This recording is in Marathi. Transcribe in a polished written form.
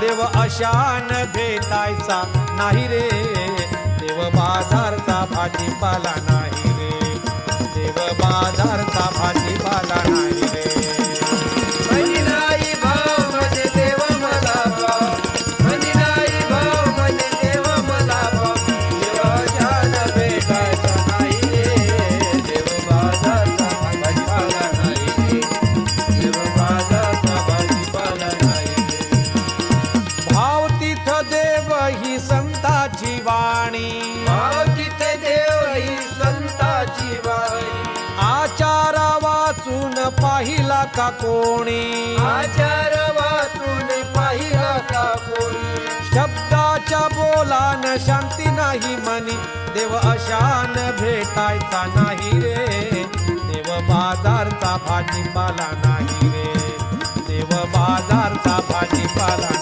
देव अशान भेटायचा नाही रे, देव बाजारचा भाजीपाला नाही रे, देव बाजारचा भाजीपाला नाही रे. म्हणी नाही भाव म्हणजे देव मला भाव, म्हणी नाही भाव म्हणजे देव मला भाव. देव अशान भेटायचा नाही रे, देव बाजारचा भाजीपाला नाही रे, देव बाजारचा भाजीपाला नाही रे. भाव तिथ देव ही संताची वाणी, भाव तिथे देव ही संताची वाणी. आचार वाचून पाहिला का कोणी, आचार वाचून पाहिला का कोणी. शब्दाच्या बोलान शांती नाही मनी, देव अशान भेटायचा नाही रे, देव बाजारचा भाजीपाला नाही रे, देव बाजारचा भाजीपाला